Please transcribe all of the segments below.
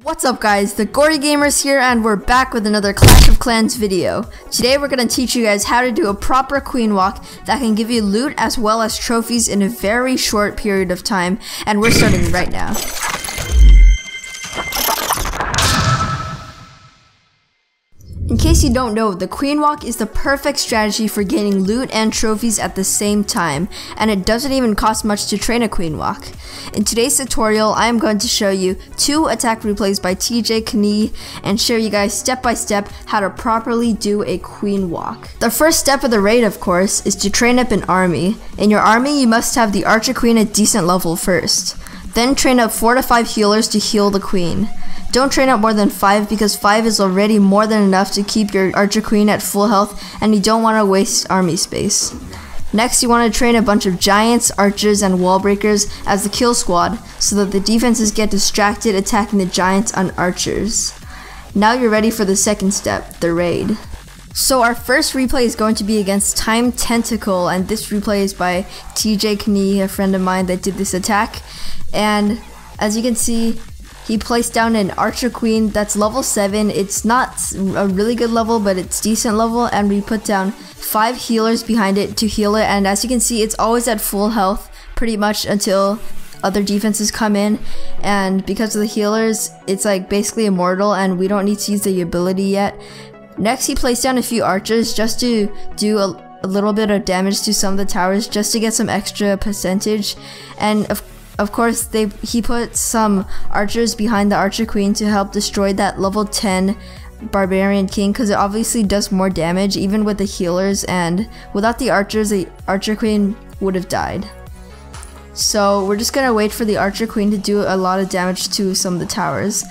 What's up guys, the Gory Gamers here, and we're back with another Clash of Clans video. Today we're going to teach you guys how to do a proper queen walk that can give you loot as well as trophies in a very short period of time, and we're starting right now. In case you don't know, the queen walk is the perfect strategy for gaining loot and trophies at the same time, and it doesn't even cost much to train a queen walk. In today's tutorial, I am going to show you 2 attack replays by TJKNY and show you guys step by step how to properly do a queen walk. The first step of the raid, of course, is to train up an army. In your army, you must have the archer queen at decent level first. Then train up 4 to 5 healers to heal the queen. Don't train up more than 5 because 5 is already more than enough to keep your archer queen at full health, and you don't want to waste army space. Next, you want to train a bunch of giants, archers, and wall breakers as the kill squad so that the defenses get distracted attacking the giants and archers. Now you're ready for the second step, the raid. So our first replay is going to be against Time Tentacle, and this replay is by TJKNY, a friend of mine that did this attack. And as you can see, he placed down an archer queen that's level 7. It's not a really good level, but it's decent level, and we put down 5 healers behind it to heal it, and as you can see, it's always at full health pretty much until other defenses come in, and because of the healers, it's like basically immortal and we don't need to use the ability yet. Next, he placed down a few archers just to do a little bit of damage to some of the towers just to get some extra percentage, and of course, he put some archers behind the archer queen to help destroy that level 10 barbarian king, because it obviously does more damage even with the healers, and without the archers, the archer queen would have died. So we're just gonna wait for the archer queen to do a lot of damage to some of the towers.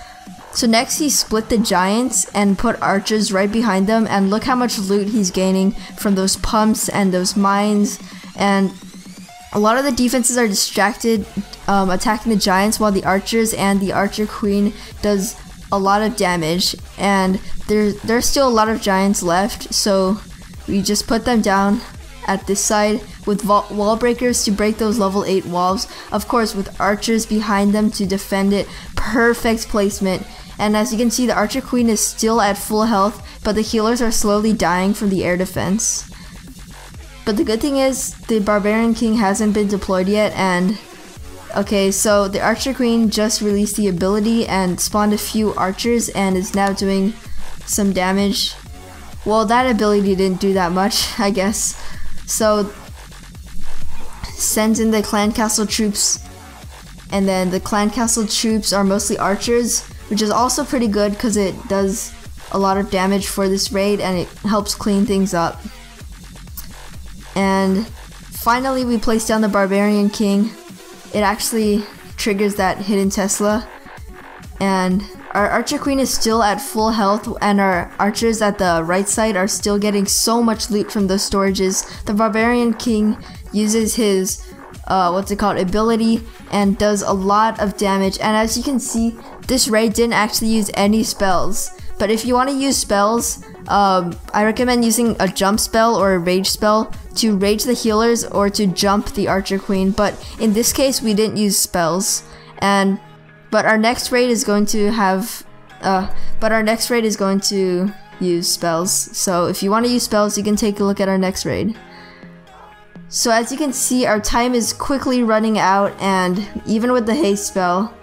So next, he split the giants and put archers right behind them, and look how much loot he's gaining from those pumps and those mines, and a lot of the defenses are distracted attacking the giants, while the archers and the archer queen does a lot of damage, and there's still a lot of giants left, so we just put them down at this side with wall breakers to break those level 8 walls, of course with archers behind them to defend it. Perfect placement. And as you can see, the archer queen is still at full health, but the healers are slowly dying from the air defense. But the good thing is, the barbarian king hasn't been deployed yet, and okay, so the archer queen just released the ability and spawned a few archers and is now doing some damage. Well, that ability didn't do that much, I guess. So sends in the clan castle troops, and then the clan castle troops are mostly archers, which is also pretty good because it does a lot of damage for this raid and it helps clean things up. And finally, we place down the barbarian king. It actually triggers that hidden Tesla, and our archer queen is still at full health, and our archers at the right side are still getting so much loot from those storages. The barbarian king uses his ability and does a lot of damage, and as you can see, this raid didn't actually use any spells. But if you want to use spells, I recommend using a jump spell or a rage spell to rage the healers or to jump the archer queen, but in this case we didn't use spells. But our next raid is going to use spells. So if you want to use spells, you can take a look at our next raid. So as you can see, our time is quickly running out, and even with the haste spell,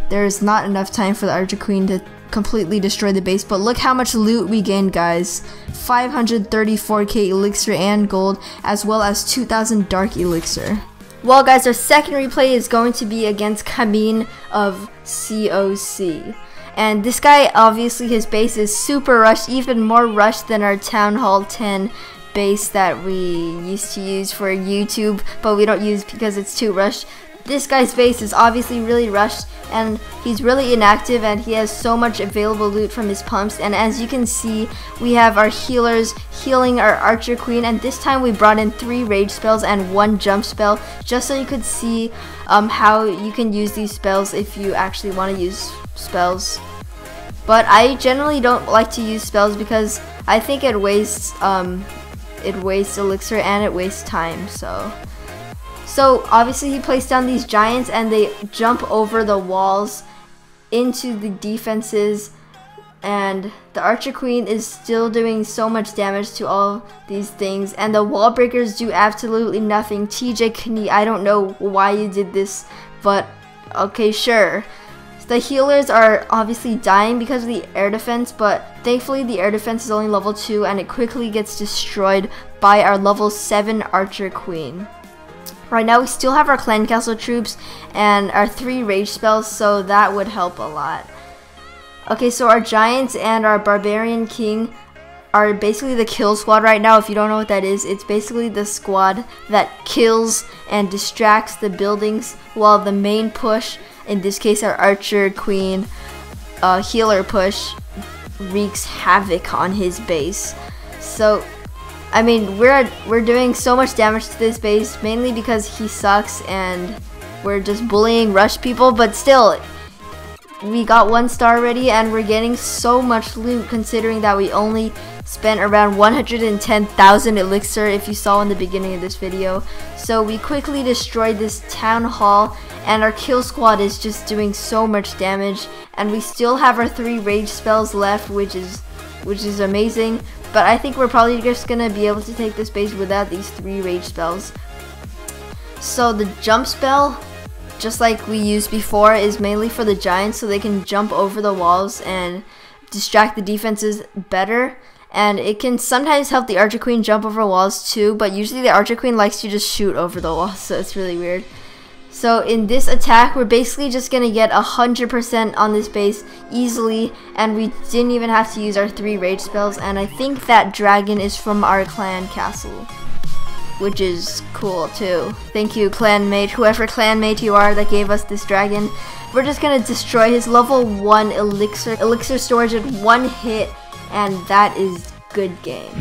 there is not enough time for the archer queen to completely destroy the base. But look how much loot we gained, guys. 534k elixir and gold, as well as 2000 dark elixir. Well guys, our second replay is going to be against Kameen of COC. And this guy, obviously his base is super rushed, even more rushed than our Town Hall 10 base that we used to use for YouTube, but we don't use because it's too rushed. This guy's base is obviously really rushed, and he's really inactive, and he has so much available loot from his pumps. And as you can see, we have our healers healing our archer queen, and this time we brought in 3 rage spells and 1 jump spell, just so you could see how you can use these spells if you actually want to use spells. But I generally don't like to use spells because I think it wastes elixir and it wastes time. So obviously he placed down these giants and they jump over the walls into the defenses, and the Archer Queen is still doing so much damage to all these things, and the wall breakers do absolutely nothing. TJKNY, I don't know why you did this, but okay, sure. The healers are obviously dying because of the air defense, but thankfully the air defense is only level 2 and it quickly gets destroyed by our level 7 Archer Queen. Right now we still have our clan castle troops and our 3 rage spells, so that would help a lot. Okay, so our giants and our barbarian king are basically the kill squad right now. If you don't know what that is, it's basically the squad that kills and distracts the buildings, while the main push, in this case our Archer Queen healer push, wreaks havoc on his base. So I mean, we're doing so much damage to this base, mainly because he sucks and we're just bullying rush people, but still, we got 1 star already and we're getting so much loot, considering that we only spent around 110,000 elixir, if you saw in the beginning of this video. So we quickly destroyed this town hall and our kill squad is just doing so much damage, and we still have our 3 rage spells left, which is amazing, but I think we're probably just gonna be able to take this base without these 3 rage spells. So the jump spell, just like we used before, is mainly for the giants so they can jump over the walls and distract the defenses better. And it can sometimes help the Archer Queen jump over walls too, but usually the Archer Queen likes to just shoot over the walls, so it's really weird. So in this attack, we're basically just gonna get 100% on this base easily, and we didn't even have to use our 3 rage spells, and I think that dragon is from our clan castle, which is cool too. Thank you, clanmate, whoever clanmate you are that gave us this dragon. We're just gonna destroy his level 1 elixir storage at 1 hit, and that is good game.